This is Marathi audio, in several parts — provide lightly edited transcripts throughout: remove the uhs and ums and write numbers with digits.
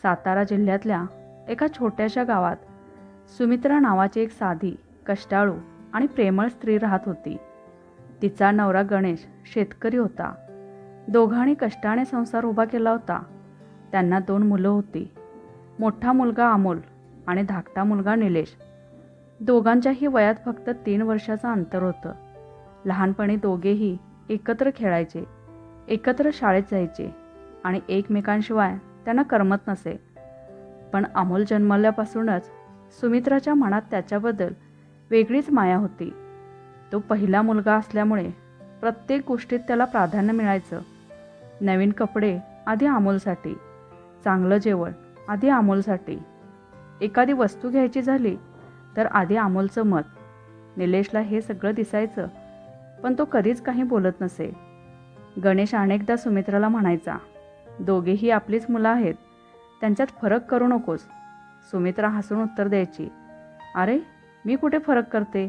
सातारा जिल्ह्यातल्या एका छोट्याशा गावात सुमित्रा नावाची एक साधी, कष्टाळू आणि प्रेमळ स्त्री राहत होती. तिचा नवरा गणेश शेतकरी होता. दोघांनी कष्टाने संसार उभा केला होता. त्यांना 2 मुलं होती. मोठा मुलगा अमोल आणि धाकटा मुलगा निलेश. दोघांच्याही वयात फक्त 3 वर्षाचं अंतर होतं. लहानपणी दोघेही एकत्र खेळायचे, एकत्र शाळेत जायचे आणि एकमेकांशिवाय त्यांना करमत नसे. पण अमोल जन्मल्यापासूनच सुमित्राच्या मनात त्याच्याबद्दल वेगळीच माया होती. तो पहिला मुलगा असल्यामुळे प्रत्येक गोष्टीत त्याला प्राधान्य मिळायचं. नवीन कपडे आधी अमोलसाठी, चांगलं जेवण आधी अमोलसाठी, एखादी वस्तू घ्यायची झाली तर आधी अमोलचं मत. निलेशला हे सगळं दिसायचं, पण तो कधीच काही बोलत नसे. गणेश अनेकदा सुमित्राला म्हणायचा, दोघेही आपलीच मुलं आहेत, त्यांच्यात फरक करू नकोस. सुमित्रा हसून उत्तर द्यायची, अरे मी कुठे फरक करते,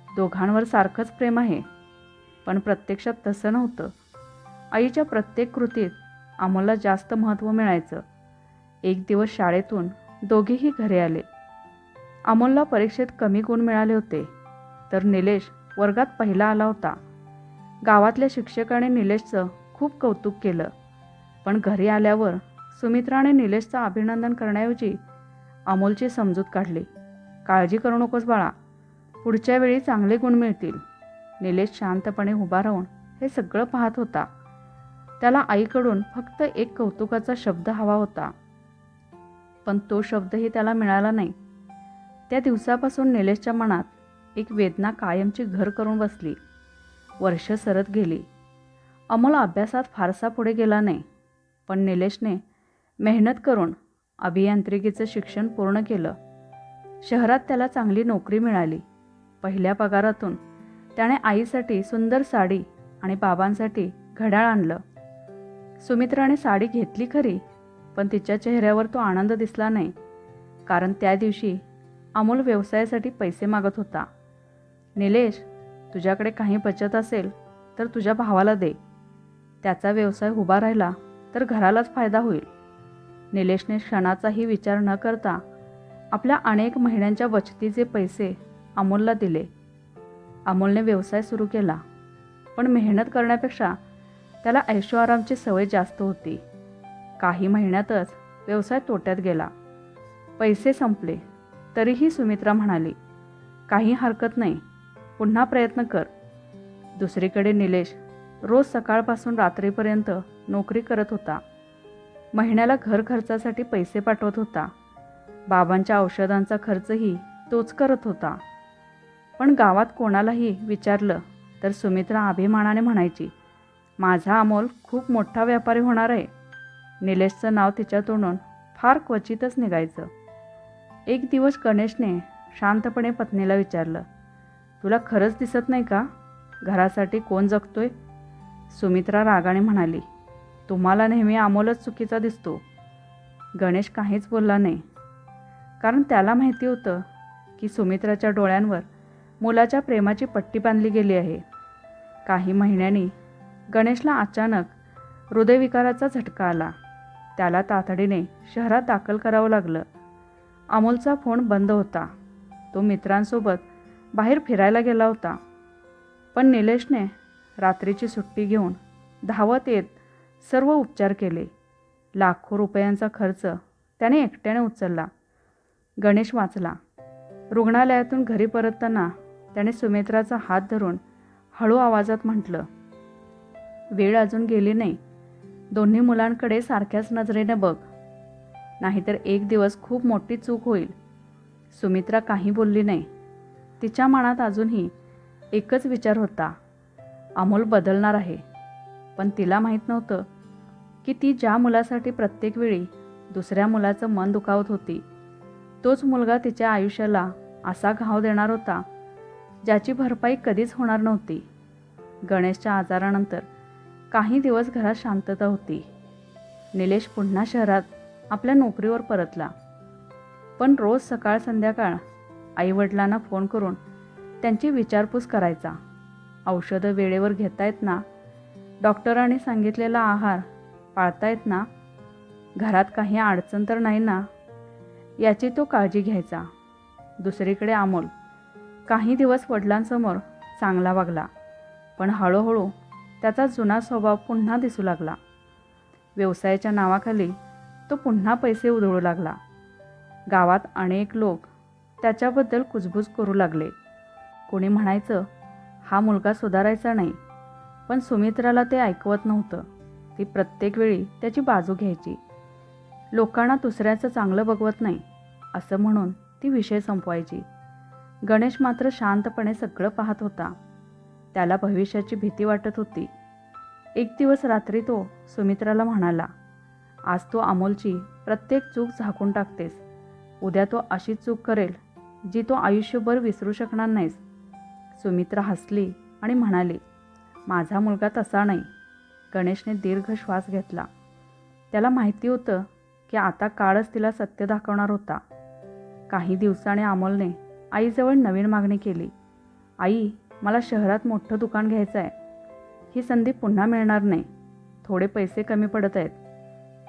दोघांवर सारखंच प्रेम आहे. पण प्रत्यक्षात तसं नव्हतं. आईच्या प्रत्येक कृतीत अमोलला जास्त महत्त्व मिळायचं. एक दिवस शाळेतून दोघेही घरी आले. अमोलला परीक्षेत कमी गुण मिळाले होते, तर निलेश वर्गात पहिला आला होता. गावातल्या शिक्षकाने निलेशचं खूप कौतुक केलं. पण घरी आल्यावर सुमित्राने निलेशचं अभिनंदन करण्याऐवजी अमोलची समजूत काढली. काळजी करू नकोस बाळा, पुढच्या वेळी चांगले गुण मिळतील. निलेश शांतपणे उभा राहून हे सगळं पाहत होता. त्याला आईकडून फक्त एक कौतुकाचा शब्द हवा होता, पण तो शब्दही त्याला मिळाला नाही. त्या दिवसापासून निलेशच्या मनात एक वेदना कायमची घर करून बसली. वर्ष सरत गेली. अमोल अभ्यासात फारसा पुढे गेला नाही, पण निलेशने मेहनत करून अभियांत्रिकीचं शिक्षण पूर्ण केलं. शहरात त्याला चांगली नोकरी मिळाली. पहिल्या पगारातून त्याने आईसाठी सुंदर साडी आणि बाबांसाठी घड्याळ आणलं. सुमित्राने साडी घेतली खरी, पण तिच्या चेहऱ्यावर तो आनंद दिसला नाही, कारण त्या दिवशी अमोल व्यवसायासाठी पैसे मागत होता. निलेश, तुझ्याकडे काही बचत असेल तर तुझ्या भावाला दे, त्याचा व्यवसाय उभा राहिला तर घरालाच फायदा होईल. निलेशने क्षणाचाही विचार न करता आपल्या अनेक महिन्यांच्या बचतीचे पैसे अमोलला दिले. अमोलने व्यवसाय सुरू केला, पण मेहनत करण्यापेक्षा त्याला ऐशोआरामची सवय जास्त होती. काही महिन्यातच व्यवसाय तोट्यात गेला. पैसे संपले. तरीही सुमित्रा म्हणाली, काही हरकत नाही, पुन्हा प्रयत्न कर. दुसरीकडे निलेश रोज सकाळपासून रात्रीपर्यंत नोकरी करत होता. महिन्याला घर खर्चासाठी पैसे पाठवत होता. बाबांच्या औषधांचा खर्चही तोच करत होता. पण गावात कोणालाही विचारलं तर सुमित्रा अभिमानाने म्हणायची, माझा अमोल खूप मोठा व्यापारी होणार आहे. निलेशचं नाव तिच्या तोंडून फार क्वचितच निघायचं. एक दिवस गणेशने शांतपणे पत्नीला विचारलं, तुला खरंच दिसत नाही का, घरासाठी कोण जगतोय? सुमित्रा रागाने म्हणाली, तुम्हाला नेहमी अमोलच चुकीचा दिसतो. गणेश काहीच बोलला नाही, कारण त्याला माहिती होतं की सुमित्राच्या डोळ्यांवर मुलाच्या प्रेमाची पट्टी बांधली गेली आहे. काही महिन्यांनी गणेशला अचानक हृदयविकाराचा झटका आला. त्याला तातडीने शहरात दाखल करावं लागलं. अमोलचा फोन बंद होता. तो मित्रांसोबत बाहेर फिरायला गेला होता. पण निलेशने रात्रीची सुट्टी घेऊन धावत येत सर्व उपचार केले. लाखो रुपयांचा खर्च त्याने एकट्याने उचलला. गणेश वाचला. रुग्णालयातून घरी परतताना त्याने सुमित्राचा हात धरून हळू आवाजात म्हटलं, वेळ अजून गेली नाही, दोन्ही मुलांकडे सारख्याच नजरेने बघ, नाहीतर एक दिवस खूप मोठी चूक होईल. सुमित्रा काही बोलली नाही. तिच्या मनात अजूनही एकच विचार होता, अमोल बदलणार आहे. पण तिला माहीत नव्हतं की ती ज्या मुलासाठी प्रत्येक वेळी दुसऱ्या मुलाचं मन दुखावत होती, तोच मुलगा तिच्या आयुष्याला असा घाव देणार होता ज्याची भरपाई कधीच होणार नव्हती. गणेशच्या आजारानंतर काही दिवस घरात शांतता होती. निलेश पुन्हा शहरात आपल्या नोकरीवर परतला. पण रोज सकाळ संध्याकाळ आईवडिलांना फोन करून त्यांची विचारपूस करायचा. औषधं वेळेवर घेतायत ना, डॉक्टरांनी सांगितलेला आहार पाळतायत ना, घरात काही अडचण तर नाही ना, याची तो काळजी घ्यायचा. दुसरीकडे अमोल काही दिवस वडिलांसमोर चांगला वागला, पण हळूहळू त्याचा जुना स्वभाव पुन्हा दिसू लागला. व्यवसायाच्या नावाखाली तो पुन्हा पैसे उधळू लागला. गावात अनेक लोक त्याच्याबद्दल कुजबूज करू लागले. कोणी म्हणायचं, हा मुलगा सुधारायचा नाही, पण सुमित्राला ते ऐकवत नव्हतं. ती प्रत्येक वेळी त्याची बाजू घ्यायची. लोकांना दुसऱ्याचं चांगलं बघवत नाही असं म्हणून ती विषय संपवायची. गणेश मात्र शांतपणे सगळं पाहत होता. त्याला भविष्याची भीती वाटत होती. एक दिवस रात्री तो सुमित्राला म्हणाला, आज तू अमोलची प्रत्येक चूक झाकून टाकतेस. उद्या तो अशी चूक करेल जी तो आयुष्यभर विसरू शकणार नाहीस. सुमित्रा हसली आणि म्हणाली, माझा मुलगा तसा नाही. गणेशने दीर्घ श्वास घेतला. त्याला माहिती होतं की आता काळच तिला सत्य दाखवणार होता. काही दिवसांनी अमोलने आईजवळ नवीन मागणी केली. आई, मला शहरात मोठं दुकान घ्यायचं आहे. ही संधी पुन्हा मिळणार नाही. थोडे पैसे कमी पडत आहेत.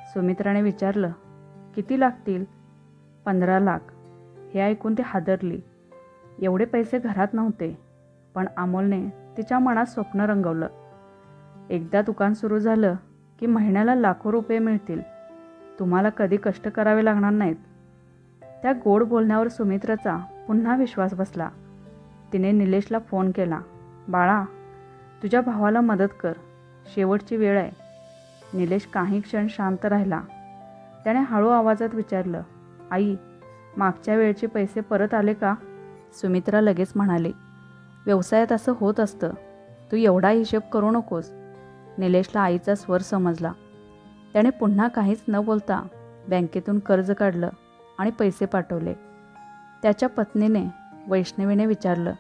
सुमित्राने विचारलं, किती लागतील? 15 लाख. हे ऐकून ती हादरली. एवढे पैसे घरात नव्हते, पण अमोलने तिच्या मनात स्वप्न रंगवलं. एकदा दुकान सुरू झालं की महिन्याला लाखो रुपये मिळतील. तुम्हाला कधी कष्ट करावे लागणार नाहीत. त्या गोड बोलण्यावर सुमित्राचा पुन्हा विश्वास बसला. तिने निलेशला फोन केला. बाळा, तुझ्या भावाला मदत कर. शेवटची वेळ आहे. निलेश काही क्षण शांत राहिला. त्याने हळू आवाजात विचारलं, आई, मागच्या वेळचे पैसे परत आले का? सुमित्रा लगेच म्हणाली, व्यवसायात असं होत असतं. तू एवढा हिशेब करू नकोस. निलेशला आईचा स्वर समजला. त्याने पुन्हा काहीच न बोलता बँकेतून कर्ज काढलं आणि पैसे पाठवले. त्याच्या पत्नीने वैष्णवीने विचारलं,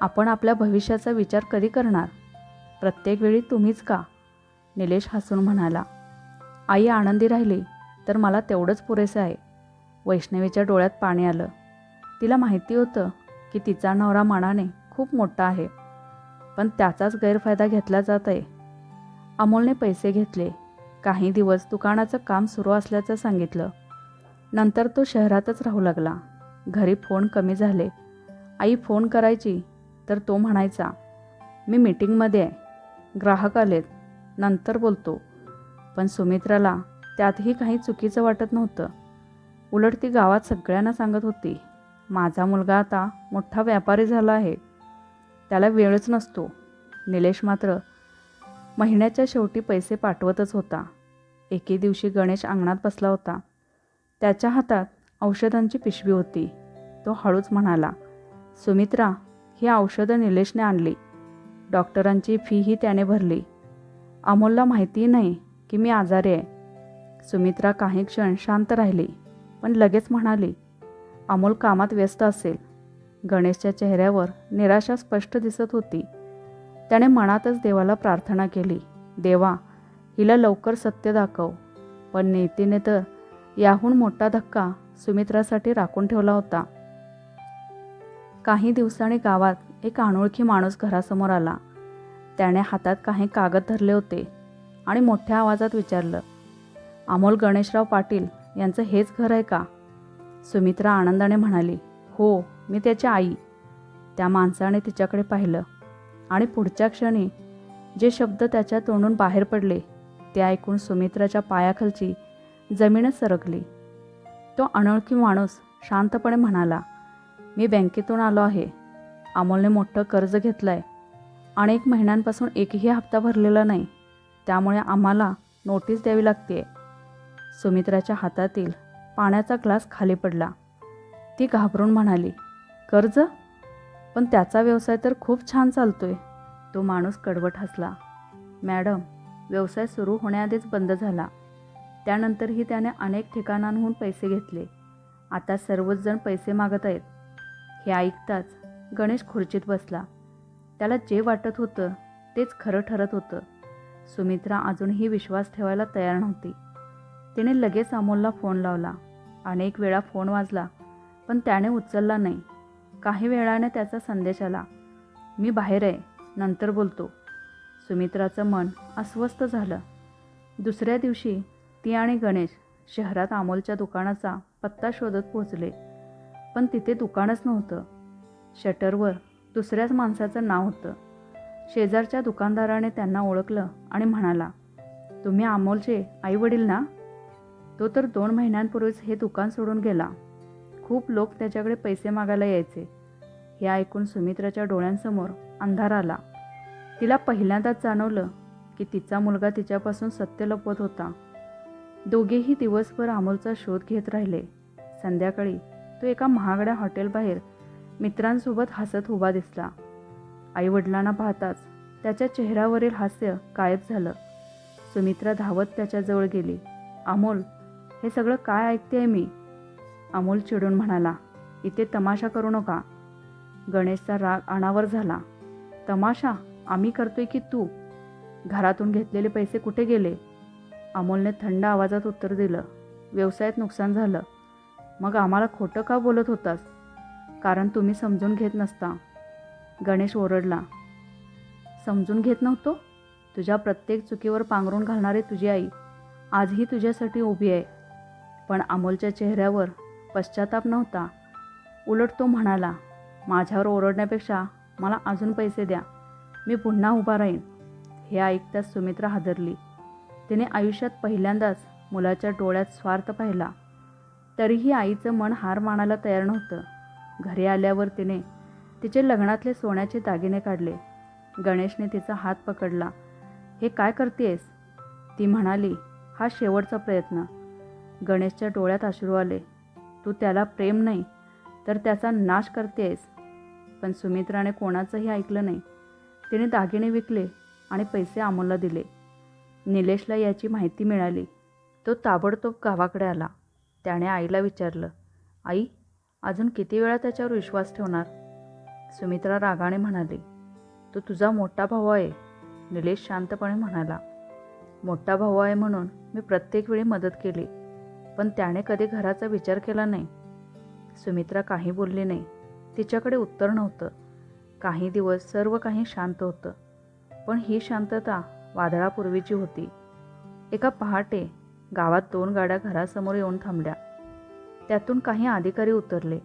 आपण आपल्या भविष्याचा विचार कधी करणार? प्रत्येक वेळी तुम्हीच का? निलेश हसून म्हणाला, आई आनंदी राहिली तर मला तेवढंच पुरेसे आहे. वैष्णवीच्या डोळ्यात पाणी आलं. तिला माहिती होतं की तिचा नवरा मनाने खूप मोठा आहे, पण त्याचाच गैरफायदा घेतला जात आहे. अमोलने पैसे घेतले. काही दिवस दुकानाचं काम सुरू असल्याचं सांगितलं. नंतर तो शहरातच राहू लागला. घरी फोन कमी झाले. आई फोन करायची तर तो म्हणायचा, मी मीटिंगमध्ये आहे, ग्राहक आलेत, नंतर बोलतो. पण सुमित्राला त्यातही काही चुकीचं वाटत नव्हतं. उलट ती गावात सगळ्यांना सांगत होती, माझा मुलगा आता मोठा व्यापारी झाला आहे. त्याला वेळच नसतो. निलेश मात्र महिन्याच्या शेवटी पैसे पाठवतच होता. एके दिवशी गणेश अंगणात बसला होता. त्याच्या हातात औषधांची पिशवी होती. तो हळूच म्हणाला, सुमित्रा, ही औषधं निलेशने आणली. डॉक्टरांची फीही त्याने भरली. अमोलला माहिती नाही की मी आजारी आहे. सुमित्रा काही क्षण शांत राहिली, पण लगेच म्हणाली, अमोल कामात व्यस्त असेल. गणेशच्या चेहऱ्यावर निराशा स्पष्ट दिसत होती. त्याने मनातच देवाला प्रार्थना केली, देवा, हिला लवकर सत्य दाखव. पण नीतीने तर याहून मोठा धक्का सुमित्रासाठी राखून ठेवला होता. काही दिवसांनी गावात एक अनोळखी माणूस घरासमोर आला. त्याने हातात काही कागद धरले होते आणि मोठ्या आवाजात विचारलं, अमोल गणेशराव पाटील यांचं हेच घर आहे का? सुमित्रा आनंदाने म्हणाली, हो, मी त्याची आई. त्या माणसाने तिच्याकडे पाहिलं आणि पुढच्या क्षणी जे शब्द त्याच्या तोंडून बाहेर पडले ते ऐकून सुमित्राच्या पायाखालची जमीनच सरकली. तो अनोळखी माणूस शांतपणे म्हणाला, मी बँकेतून आलो आहे. अमोलने मोठं कर्ज घेतलं आहे. अनेक महिन्यांपासून एकही हप्ता भरलेला नाही. त्यामुळे आम्हाला नोटीस द्यावी लागते. सुमित्राच्या हातातील पाण्याचा ग्लास खाली पडला. ती घाबरून म्हणाली, कर्ज? पण त्याचा व्यवसाय तर खूप छान चालतोय. तो माणूस कडवट हसला, मॅडम, व्यवसाय सुरू होण्याआधीच बंद झाला. त्यानंतरही त्याने अनेक ठिकाणांहून पैसे घेतले. आता सर्वच जण पैसे मागत आहेत. हे ऐकताच गणेश खुर्चीत बसला. त्याला जे वाटत होतं तेच खरं ठरत होतं. सुमित्रा अजूनही विश्वास ठेवायला तयार नव्हती. तिने लगेच अमोलला फोन लावला. अनेक वेळा फोन वाजला, पण त्याने उचलला नाही. काही वेळाने त्याचा संदेश आला, मी बाहेर आहे, नंतर बोलतो. सुमित्राचं मन अस्वस्थ झालं. दुसऱ्या दिवशी ती आणि गणेश शहरात अमोलच्या दुकानाचा पत्ता शोधत पोचले, पण तिथे दुकानच नव्हतं. शटरवर दुसऱ्याच माणसाचं नाव होतं. शेजारच्या दुकानदाराने त्यांना ओळखलं आणि म्हणाला, तुम्ही अमोलचे आई वडील ना? तो तर 2 महिन्यांपूर्वीच हे दुकान सोडून गेला. खूप लोक त्याच्याकडे पैसे मागायला यायचे. हे ऐकून सुमित्राच्या डोळ्यांसमोर अंधार आला. तिला पहिल्यांदाच जाणवलं की तिचा मुलगा तिच्यापासून सत्य लपवत होता. दोघेही दिवसभर अमोलचा शोध घेत राहिले. संध्याकाळी तो एका महागड्या हॉटेलबाहेर मित्रांसोबत हसत उभा दिसला. आईवडिलांना पाहताच त्याच्या चेहऱ्यावरील हास्य गायब झालं. सुमित्रा धावत त्याच्याजवळ गेली. अमोल, हे सगळं काय ऐकतेय मी? अमोल चिडून म्हणाला, इथे तमाशा करू नका. गणेशचा राग अनावर झाला. तमाशा आम्ही करतोय की तू? घरातून घेतलेले पैसे कुठे गेले? अमोलने थंड आवाजात उत्तर दिलं, व्यवसायात नुकसान झालं. मग आम्हाला खोटं का बोलत होतास? कारण तुम्ही समजून घेत नसता. गणेश ओरडला, समजून घेत नव्हतो? तुझ्या प्रत्येक चुकीवर पांघरून घालणारी तुझी आई आजही तुझ्यासाठी उभी आहे. पण अमोलच्या चेहऱ्यावर पश्चाताप नव्हता. उलट तो म्हणाला, माझ्यावर ओरडण्यापेक्षा मला अजून पैसे द्या, मी पुन्हा उभा राहीन. हे ऐकताच सुमित्रा हादरली. तिने आयुष्यात पहिल्यांदाच मुलाच्या डोळ्यात स्वार्थ पाहिला. तरीही आईचं मन हार मानायला तयार नव्हतं. घरी आल्यावर तिने तिचे लग्नातले सोन्याचे दागिने काढले. गणेशने तिचा हात पकडला. हे काय करतेस? ती म्हणाली, हा शेवटचा प्रयत्न. गणेशच्या डोळ्यात अश्रू आले. तू त्याला प्रेम नाही तर त्याचा नाश करतेस. पण सुमित्राने कोणाचंही ऐकलं नाही. तिने दागिने विकले आणि पैसे अमोलला दिले. निलेशला याची माहिती मिळाली. तो ताबडतोब गावाकडे आला. त्याने आईला विचारलं, आई, अजून किती वेळा त्याच्यावर विश्वास ठेवणार? सुमित्रा रागाने म्हणाली, तो तुझा मोठा भाऊ आहे. निलेश शांतपणे म्हणाला, मोठा भाऊ आहे म्हणून मी प्रत्येक वेळी मदत केली, पण त्याने कधी घराचा विचार केला नाही. सुमित्रा काही बोलली नाही. तिच्याकडे उत्तर नव्हतं. काही दिवस सर्व काही शांत होतं. पण ही शांतता वादळापूर्वीची होती. एका पहाटे गावात 2 गाड्या घरासमोर येऊन थांबल्या. त्यातून काही अधिकारी उतरले.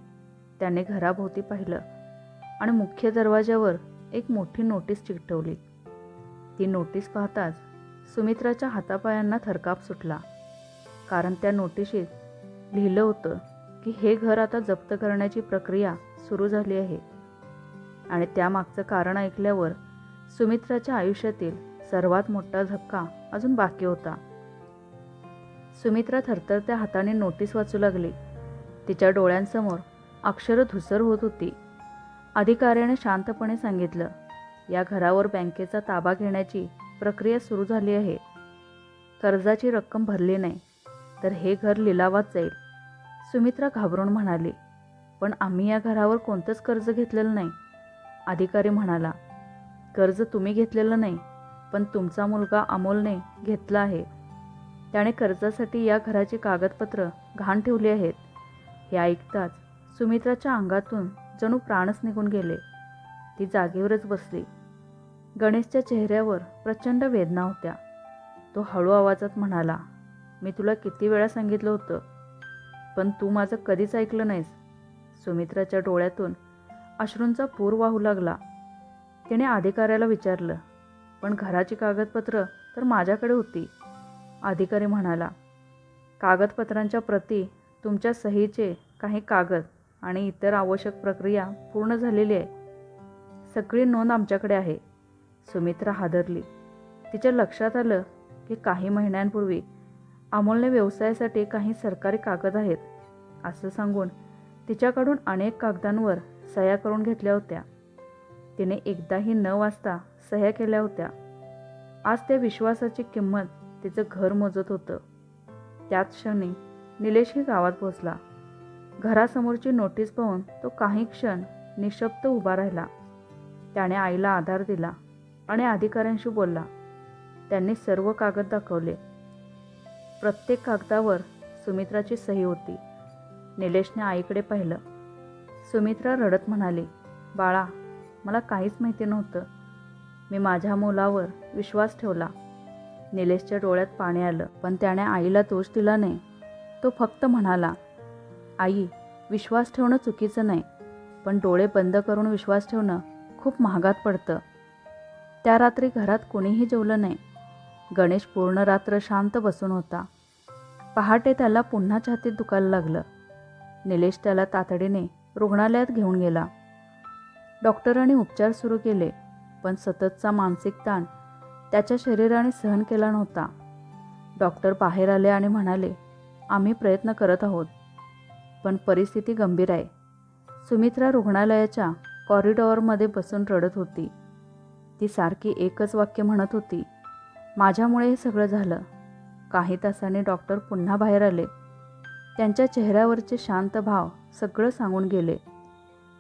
त्याने घराभोवती पाहिलं आणि मुख्य दरवाजावर एक मोठी नोटीस चिकटवली. ती नोटीस पाहताच सुमित्राच्या हातापायांना थरकाप सुटला. कारण त्या नोटिशीत लिहिलं होतं की हे घर आता जप्त करण्याची प्रक्रिया सुरू झाली आहे. आणि त्यामागचं कारण ऐकल्यावर सुमित्राच्या आयुष्यातील सर्वात मोठा धक्का अजून बाकी होता. सुमित्रा थरथरत्या हाताने नोटीस वाचू लागली. तिच्या डोळ्यांसमोर अक्षरं धूसर होत होती. अधिकाऱ्याने शांतपणे सांगितलं, या घरावर बँकेचा ताबा घेण्याची प्रक्रिया सुरू झाली आहे. कर्जाची रक्कम भरली नाही तर हे घर लिलावात जाईल. सुमित्रा घाबरून म्हणाली, पण आम्ही या घरावर कोणतंच कर्ज घेतलेलं नाही. अधिकारी म्हणाला, कर्ज तुम्ही घेतलेलं नाही, पण तुमचा मुलगा अमोलने घेतला आहे. त्याने कर्जासाठी या घराची कागदपत्र घाण ठेवली आहेत. हे ऐकताच सुमित्राच्या अंगातून जणू प्राणच निघून गेले. ती जागेवरच बसली. गणेशच्या चेहऱ्यावर प्रचंड वेदना होत्या. तो हळू आवाजात म्हणाला, मी तुला किती वेळा सांगितलं होतं, पण तू माझं कधीच ऐकलं नाहीस. सुमित्राच्या डोळ्यातून अश्रूंचा पूर वाहू लागला. तिने अधिकाऱ्याला विचारलं, पण घराची कागदपत्र तर माझ्याकडे होती. अधिकारी म्हणाला, कागदपत्रांच्या प्रती, तुमच्या सहीचे काही कागद आणि इतर आवश्यक प्रक्रिया पूर्ण झालेली आहे. सगळी नोंद आमच्याकडे आहे. सुमित्रा हादरली. तिच्या लक्षात आलं की काही महिन्यांपूर्वी अमोलने व्यवसायासाठी काही सरकारी कागद आहेत असं सांगून तिच्याकडून अनेक कागदांवर सह्या करून घेतल्या होत्या. तिने एकदाही न वाचता सह्या केल्या होत्या. आज त्या विश्वासाची किंमत तिचं घर मोजत होतं. त्याच क्षणी निलेशही गावात पोहोचला. घरासमोरची नोटीस पाहून तो काही क्षण निशब्द उभा राहिला. त्याने आईला आधार दिला आणि अधिकाऱ्यांशी बोलला. त्यांनी सर्व कागद दाखवले. प्रत्येक कागदावर सुमित्राची सही होती. निलेशने आईकडे पाहिलं. सुमित्रा रडत म्हणाली, बाळा, मला काहीच माहिती नव्हतं. मी माझ्या मुलावर विश्वास ठेवला. निलेशच्या डोळ्यात पाणी आलं, पण त्याने आईला दोष दिला नाही. तो फक्त म्हणाला, आई, विश्वास ठेवणं चुकीचं नाही, पण डोळे बंद करून विश्वास ठेवणं खूप महागात पडतं. त्या रात्री घरात कोणीही जेवलं नाही. गणेश पूर्ण रात्र शांत बसून होता. पहाटे त्याला पुन्हा छातीत दुखायला लागलं. निलेश त्याला तातडीने रुग्णालयात घेऊन गेला. डॉक्टरांनी उपचार सुरू केले, पण सततचा मानसिक ताण त्याच्या शरीराने सहन केला नव्हता. डॉक्टर बाहेर आले आणि म्हणाले, आम्ही प्रयत्न करत आहोत, पण परिस्थिती गंभीर आहे. सुमित्रा रुग्णालयाच्या कॉरिडॉरमध्ये बसून रडत होती. ती सारखी एकच वाक्य म्हणत होती, माझ्यामुळे हे सगळं झालं. काही तासांनी डॉक्टर पुन्हा बाहेर आले. त्यांच्या चेहऱ्यावरचे शांत भाव सगळं सांगून गेले.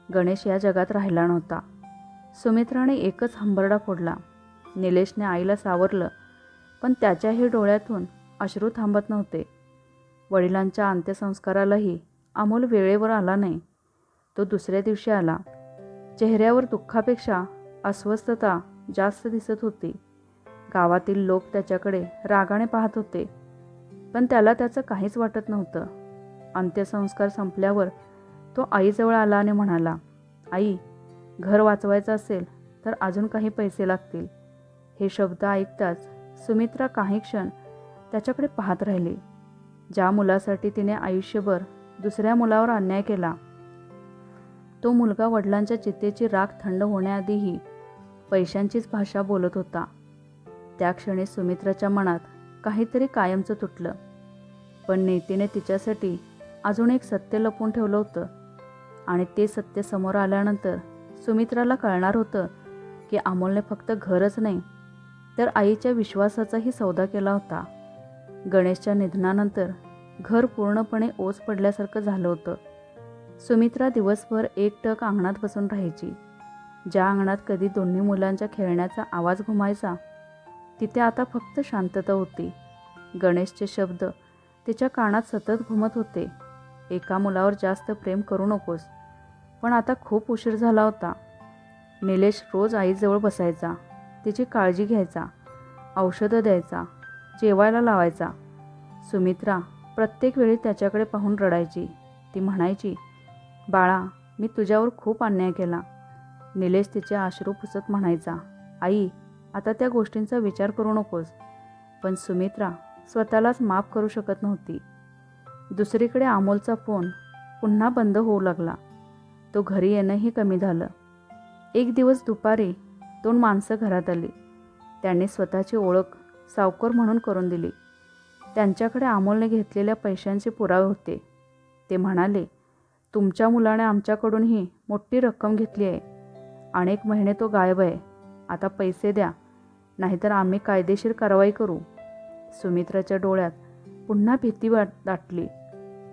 गणेश या जगात राहिला नव्हता. सुमित्राने एकच हंबरडा फोडला. निलेशने आईला सावरलं, पण त्याच्याही डोळ्यातून अश्रू थांबत नव्हते. वडिलांच्या अंत्यसंस्कारालाही अमोल वेळेवर आला नाही. तो दुसऱ्या दिवशी आला. चेहऱ्यावर दुःखापेक्षा अस्वस्थता जास्त दिसत होती. गावातील लोक त्याच्याकडे रागाने पाहत होते, पण त्याला त्याचं काहीच वाटत नव्हतं. अंत्यसंस्कार संपल्यावर तो आईजवळ आला आणि म्हणाला, आई, घर वाचवायचं असेल तर अजून काही पैसे लागतील. हे शब्द ऐकताच सुमित्रा काही क्षण त्याच्याकडे पाहत राहिली. ज्या मुलासाठी तिने आयुष्यभर दुसऱ्या मुलावर अन्याय केला, तो मुलगा वडिलांच्या चितेची राख थंड होण्याआधीही पैशांचीच भाषा बोलत होता. त्या क्षणी सुमित्राच्या मनात काहीतरी कायमचं तुटलं. पण नीतीने तिच्यासाठी अजून एक सत्य लपवून ठेवलं होतं, आणि ते सत्य समोर आल्यानंतर सुमित्राला कळणार होतं की अमोलने फक्त घरच नाही तर आईच्या विश्वासाचाही सौदा केला होता. गणेशच्या निधनानंतर घर पूर्णपणे ओस पडल्यासारखं झालं होतं. सुमित्रा दिवसभर एकटक अंगणात बसून राहायची. ज्या अंगणात कधी दोन्ही मुलांच्या खेळण्याचा आवाज घुमायचा, तिथे आता फक्त शांतता होती. गणेशचे शब्द तिच्या कानात सतत घुमत होते, एका मुलावर जास्त प्रेम करू नकोस. पण आता खूप उशीर झाला होता. निलेश रोज आईजवळ बसायचा, तिची काळजी घ्यायचा, औषधं द्यायचा, जेवायला लावायचा. सुमित्रा प्रत्येक वेळी त्याच्याकडे पाहून रडायची. ती म्हणायची, बाळा, मी तुझ्यावर खूप अन्याय केला. निलेश तिचे अश्रू पुसत म्हणायचा, आई, आता त्या गोष्टींचा विचार करू नकोस. पण सुमित्रा स्वतःलाच माफ करू शकत नव्हती. दुसरीकडे अमोलचा फोन पुन्हा बंद होऊ लागला. तो घरी येणंही कमी झालं. एक दिवस दुपारी 2 माणसं घरात आली. त्यांनी स्वतःची ओळख सावकार म्हणून करून दिली. त्यांच्याकडे अमोलने घेतलेल्या पैशांचे पुरावे होते. ते म्हणाले, तुमच्या मुलाने आमच्याकडूनही मोठी रक्कम घेतली आहे. अनेक महिने तो गायब आहे. आता पैसे द्या, नाहीतर आम्ही कायदेशीर कारवाई करू. सुमित्राच्या डोळ्यात पुन्हा भीती दाटली.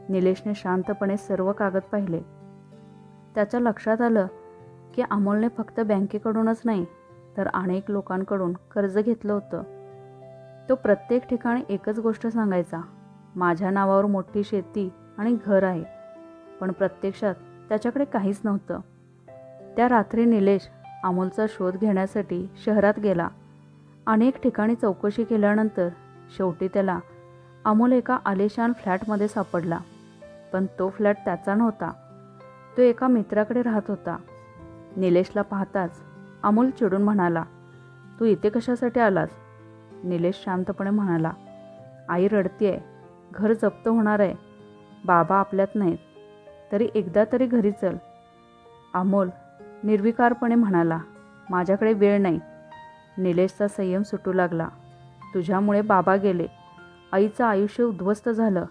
निलेशने शांतपणे सर्व कागद पाहिले. त्याच्या लक्षात आलं की अमोलने फक्त बँकेकडूनच नाही तर अनेक लोकांकडून कर्ज घेतलं होतं. तो प्रत्येक ठिकाणी एकच गोष्ट सांगायचा, माझ्या नावावर मोठी शेती आणि घर आहे. पण प्रत्यक्षात त्याच्याकडे काहीच नव्हतं. त्या रात्री निलेश अमोलचा शोध घेण्यासाठी शहरात गेला. अनेक ठिकाणी चौकशी केल्यानंतर शेवटी त्याला अमोल एका आलिशान फ्लॅटमध्ये सापडला. पण तो फ्लॅट त्याचा नव्हता. तो एका मित्राकडे राहत होता. निलेशला पाहताच अमोल चिडून म्हणाला, तू इथे कशासाठी आलास? निलेश शांतपणे म्हणाला, आई रडतीये, घर जप्त होणार आहे, बाबा आपल्यात नाहीत, तरी एकदा तरी घरी चल. अमोल निर्विकारपणे म्हणाला, माझ्याकडे वेळ नाही. निलेशचा संयम सुटू लागला. तुझ्यामुळे बाबा गेले, आईचं आयुष्य उद्ध्वस्त झालं,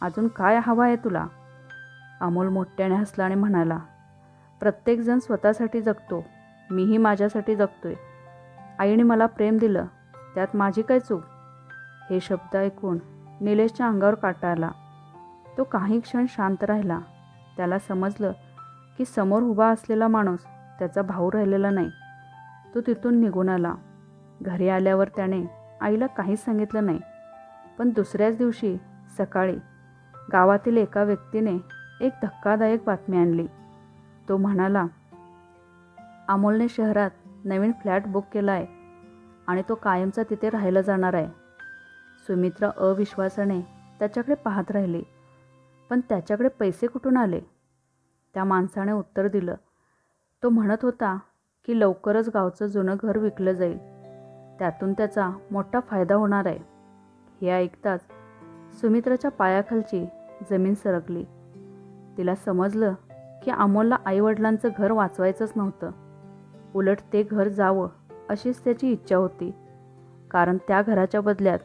अजून काय हवं आहे तुला? अमोल मोठ्याने हसला आणि म्हणाला, प्रत्येकजण स्वतःसाठी जगतो, मीही माझ्यासाठी जगतोय. आईने मला प्रेम दिलं, त्यात माझी काय चूक? हे शब्द ऐकून निलेशच्या अंगावर काटा आला. तो काही क्षण शांत राहिला. त्याला समजलं की समोर उभा असलेला माणूस त्याचा भाऊ राहिलेला नाही. तो तिथून निघून आला. घरी आल्यावर त्याने आईला काहीच सांगितलं नाही. पण दुसऱ्याच दिवशी सकाळी गावातील एका व्यक्तीने एक धक्कादायक बातमी आणली. तो म्हणाला, अमोलने शहरात नवीन फ्लॅट बुक केला आहे आणि तो कायमचा तिथे राहायला जाणार आहे. सुमित्रा अविश्वासाने त्याच्याकडे पाहत राहिली. पण त्याच्याकडे पैसे कुठून आले? त्या माणसाने उत्तर दिलं. तो म्हणत होता की लवकरच गावचं जुनं घर विकलं जाईल. त्यातून त्याचा मोठा फायदा होणार आहे. हे ऐकताच सुमित्राच्या पायाखालची जमीन सरकली. तिला समजलं की अमोलला आईवडिलांचं घर वाचवायचंच नव्हतं. उलट ते घर जावं अशीच त्याची इच्छा होती. कारण त्या घराच्या बदल्यात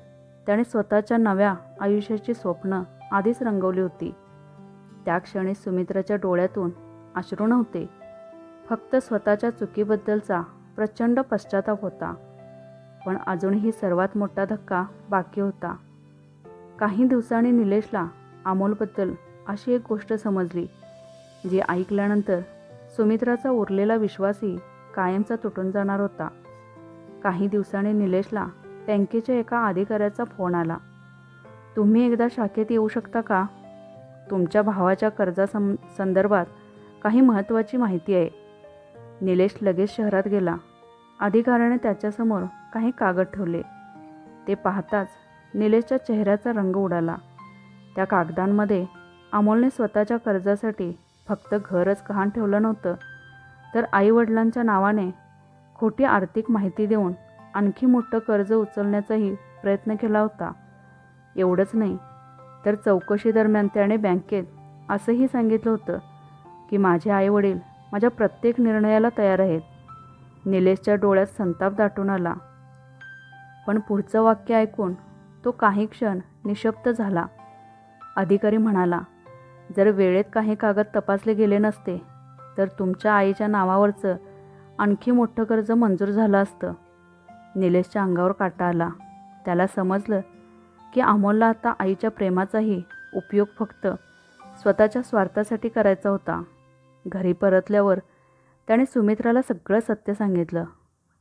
त्याने स्वतःच्या नव्या आयुष्याची स्वप्न आधीच रंगवली होती. त्या क्षणी सुमित्राच्या डोळ्यातून अश्रू नव्हते, फक्त स्वतःच्या चुकीबद्दलचा प्रचंड पश्चाताप होता. पण अजूनही सर्वात मोठा धक्का बाकी होता. काही दिवसांनी निलेशला अमोलबद्दल अशी एक गोष्ट समजली, जी ऐकल्यानंतर सुमित्राचा उरलेला विश्वासही कायमचा तुटून जाणार होता. काही दिवसांनी निलेशला बँकेच्या एका अधिकाऱ्याचा फोन आला. तुम्ही एकदा शाखेत येऊ शकता का? तुमच्या भावाच्या संदर्भात काही महत्त्वाची माहिती आहे. निलेश लगेच शहरात गेला. अधिकाऱ्याने त्याच्यासमोर काही कागद ठेवले. ते पाहताच निलेशच्या चेहऱ्याचा रंग उडाला. त्या कागदांमध्ये अमोलने स्वतःच्या कर्जासाठी फक्त घरच गहाण ठेवलं नव्हतं, तर आईवडिलांच्या नावाने खोटी आर्थिक माहिती देऊन आणखी मोठं कर्ज उचलण्याचाही प्रयत्न केला होता. एवढंच नाही, तर चौकशी दरम्यान त्याने बँकेत असंही सांगितलं होतं की माझे आईवडील माझ्या प्रत्येक निर्णयाला तयार आहेत. निलेशच्या डोळ्यात संताप दाटून आला. पण पुढचं वाक्य ऐकून तो काही क्षण निशब्द झाला. अधिकारी म्हणाला, जर वेळेत काही कागद तपासले गेले नसते तर तुमच्या आईच्या नावावरचं आणखी मोठं कर्ज मंजूर झालं असतं. निलेशच्या अंगावर काटा आला. त्याला समजलं की अमोलला आता आईच्या प्रेमाचाही उपयोग फक्त स्वतःच्या स्वार्थासाठी करायचा होता. घरी परतल्यावर त्याने सुमित्राला सगळं सत्य सांगितलं.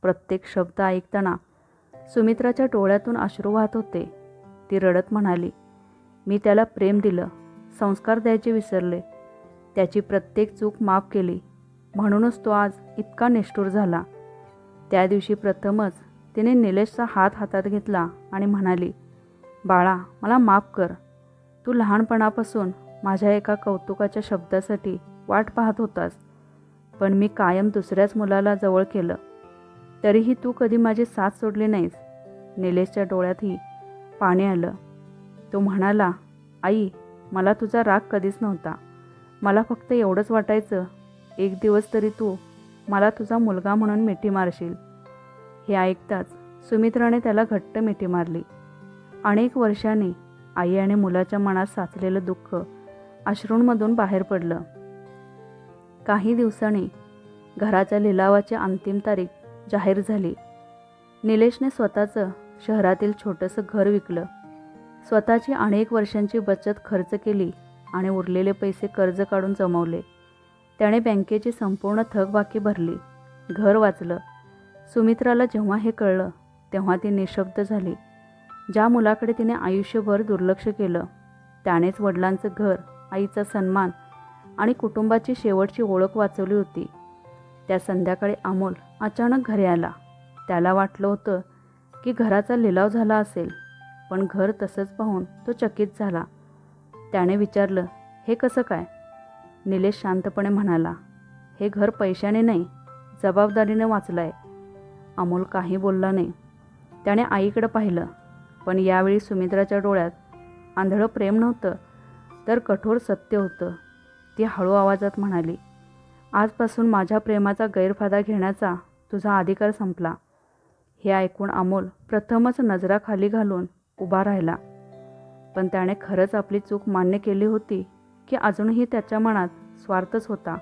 प्रत्येक शब्द ऐकताना सुमित्राच्या डोळ्यातून अश्रू वाहत होते. ती रडत म्हणाली, मी त्याला प्रेम दिलं, संस्कार द्यायचे विसरले, त्याची प्रत्येक चूक माफ केली, म्हणूनच तो आज इतका निष्ठुर झाला. त्या दिवशी प्रथमच तिने निलेशचा हात हातात घेतला आणि म्हणाली, बाळा, मला माफ कर. तू लहानपणापासून माझ्या एका कौतुकाच्या शब्दासाठी वाट पाहत होतास, पण मी कायम दुसऱ्याच मुलाला जवळ केलं. तरीही तू कधी माझी साथ सोडली नाहीस. निलेशच्या डोळ्यातही पाणी आलं. तो म्हणाला, आई, मला तुझा राग कधीच नव्हता. मला फक्त एवढंच वाटायचं, एक दिवस तरी तू मला तुझा मुलगा म्हणून मिठी मारशील. हे ऐकताच सुमित्राने त्याला घट्ट मिठी मारली. अनेक वर्षांनी आई आणि मुलाच्या मनात साचलेलं दुःख अश्रूंमधून बाहेर पडलं. काही दिवसांनी घराच्या लिलावाची अंतिम तारीख जाहीर झाली. निलेशने स्वतःचं शहरातील छोटंसं घर विकलं. स्वतःची अनेक वर्षांची बचत खर्च केली आणि उरलेले पैसे कर्ज काढून जमवले. त्याने बँकेची संपूर्ण थकबाकी भरली. घर वाचलं. सुमित्राला जेव्हा हे कळलं तेव्हा ती निशब्द झाली. ज्या मुलाकडे तिने आयुष्यभर दुर्लक्ष केलं, त्यानेच वडिलांचं घर, आईचा सन्मान आणि कुटुंबाची शेवटची ओळख वाचवली होती. त्या संध्याकाळी अमोल अचानक घरी आला. त्याला वाटलं होतं की घराचा लिलाव झाला असेल, पण घर तसंच पाहून तो चकित झाला. त्याने विचारलं, हे कसं काय? निलेश शांतपणे म्हणाला, हे घर पैशाने नाही, जबाबदारीने वाचलं आहे. अमोल काही बोलला नाही. त्याने आईकडे पाहिलं, पण यावेळी सुमित्राच्या डोळ्यात आंधळं प्रेम नव्हतं, तर कठोर सत्य होतं. ती हळू आवाजात म्हणाली, आजपासून माझ्या प्रेमाचा गैरफायदा घेण्याचा तुझा अधिकार संपला. हे ऐकून अमोल प्रथमच नजरा खाली घालून उभा राहिला. पण त्याने खरंच आपली चूक मान्य केली होती की अजूनही त्याच्या मनात स्वार्थच होता,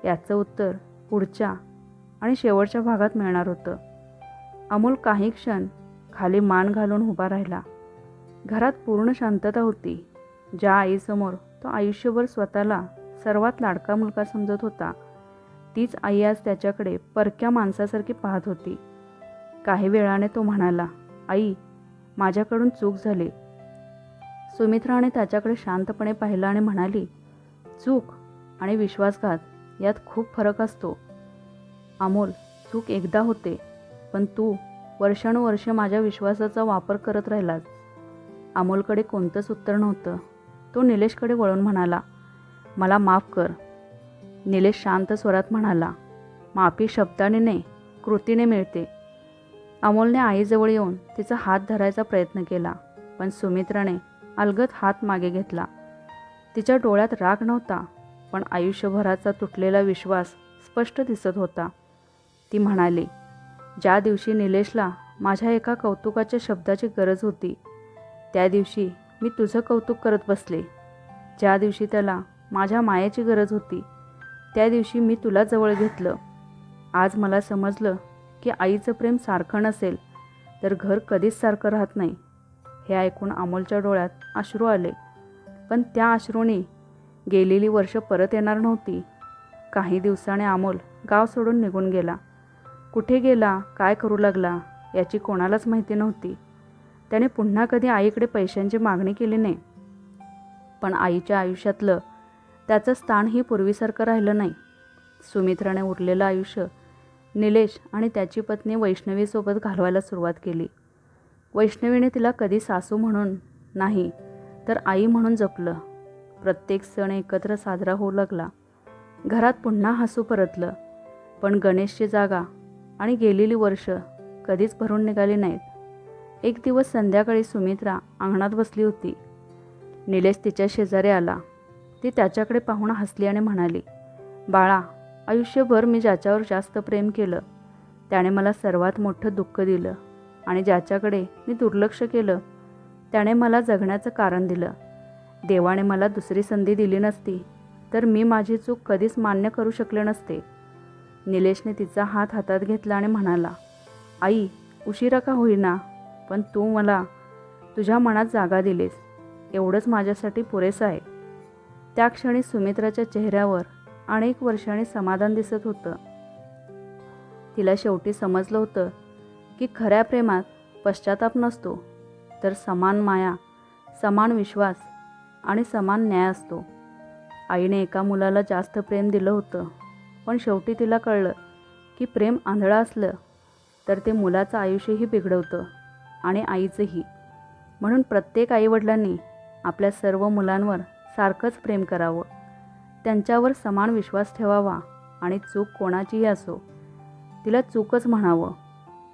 याचं उत्तर पुढच्या आणि शेवटच्या भागात मिळणार होतं. अमोल काही क्षण खाली मान घालून उभा राहिला. घरात पूर्ण शांतता होती. ज्या आईसमोर तो आयुष्यभर स्वतःला सर्वात लाडका मुलगा समजत होता, तीच आई आज त्याच्याकडे परक्या माणसासारखी पाहत होती. काही वेळाने तो म्हणाला, आई, माझ्याकडून चूक झाली. सुमित्राने त्याच्याकडे शांतपणे पाहिलं आणि म्हणाली, चूक आणि विश्वासघात यात खूप फरक असतो. अमोल, चूक एकदा होते, पण तू वर्षानुवर्षे माझ्या विश्वासाचा वापर करत राहिलास. अमोलकडे कोणतंच उत्तर नव्हतं. तो निलेशकडे वळून म्हणाला, मला माफ कर. निलेश शांत स्वरात म्हणाला, माफी शब्दाने नाही, कृतीने मिळते. अमोलने आईजवळ येऊन तिचा हात धरायचा प्रयत्न केला, पण सुमित्राने अलगद हात मागे घेतला. तिच्या डोळ्यात राग नव्हता, पण आयुष्यभराचा तुटलेला विश्वास स्पष्ट दिसत होता. ती म्हणाली, ज्या दिवशी निलेशला माझ्या एका कौतुकाच्या शब्दाची गरज होती, त्या दिवशी मी तुझं कौतुक करत बसले. ज्या दिवशी त्याला माझ्या मायेची गरज होती, त्या दिवशी मी तुला जवळ घेतलं. आज मला समजलं की आईचं प्रेम सारखं नसेल तर घर कधीच सारखं राहत नाही. हे ऐकून अमोलच्या डोळ्यात अश्रू आले, पण त्या अश्रूंनी गेलेली वर्ष परत येणार नव्हती. काही दिवसाने अमोल गाव सोडून निघून गेला. कुठे गेला, काय करू लागला याची कोणालाच माहिती नव्हती. त्याने पुन्हा कधी आईकडे पैशांची मागणी केली नाही, पण आईच्या आयुष्यातलं त्याचं स्थानही पूर्वीसारखं राहिलं नाही. सुमित्राने उरलेलं आयुष्य निलेश आणि त्याची पत्नी वैष्णवीसोबत घालवायला सुरुवात केली. वैष्णवीने तिला कधी सासू म्हणून नाही तर आई म्हणून जपलं. प्रत्येक सण एकत्र साजरा होऊ लागला. घरात पुन्हा हसू परतलं. पण गणेशची जागा आणि गेलेली वर्ष कधीच भरून निघाली नाहीत. एक दिवस संध्याकाळी सुमित्रा अंगणात बसली होती. निलेश तिच्या शेजारी आला. ती त्याच्याकडे पाहून हसली आणि म्हणाली, बाळा, आयुष्यभर मी ज्याच्यावर जास्त प्रेम केलं त्याने मला सर्वात मोठं दुःख दिलं, आणि ज्याच्याकडे मी दुर्लक्ष केलं त्याने मला जगण्याचं कारण दिलं. देवाने मला दुसरी संधी दिली नसती तर मी माझी चूक कधीच मान्य करू शकले नसते. निलेशने तिचा हात हातात घेतला आणि म्हणाला, आई, उशिरा का होईना, पण तू मला तुझ्या मनात जागा दिलीस, एवढंच माझ्यासाठी पुरेसं आहे. त्या क्षणी सुमित्राच्या चेहऱ्यावर अनेक वर्षांनी समाधान दिसत होतं. तिला शेवटी समजलं होतं की खऱ्या प्रेमात पश्चाताप नसतो, तर समान माया, समान विश्वास आणि समान न्याय असतो. आईने एका मुलाला जास्त प्रेम दिलं होतं, पण शेवटी तिला कळलं की प्रेम आंधळं असलं तर ते मुलाचं आयुष्यही बिघडवतं आणि आईचंही. म्हणून प्रत्येक आईवडिलांनी आपल्या सर्व मुलांवर सारखंच प्रेम करावं, त्यांच्यावर समान विश्वास ठेवावा आणि चूक कोणाचीही असो तिला चूकच म्हणावं.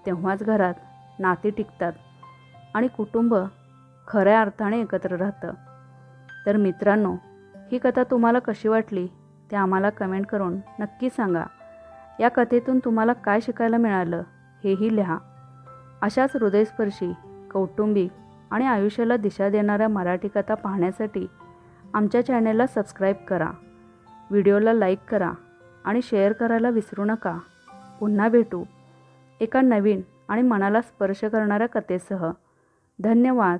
तेव्हाच घरात नाती टिकतात आणि कुटुंब खऱ्या अर्थाने एकत्र राहतं. तर मित्रांनो, ही कथा तुम्हाला कशी वाटली ते आम्हाला कमेंट करून नक्की सांगा. या कथेतून तुम्हाला काय शिकायला मिळालं हेही लिहा. अशाच हृदयस्पर्शी, कौटुंबिक आणि आयुष्याला दिशा देणाऱ्या मराठी कथा पाहण्यासाठी आमच्या चॅनेलला सबस्क्राईब करा, व्हिडिओला लाईक करा आणि शेअर करायला विसरू नका. पुन्हा भेटू एका नवीन आणि मनाला स्पर्श करणाऱ्या कथेसह. धन्यवाद.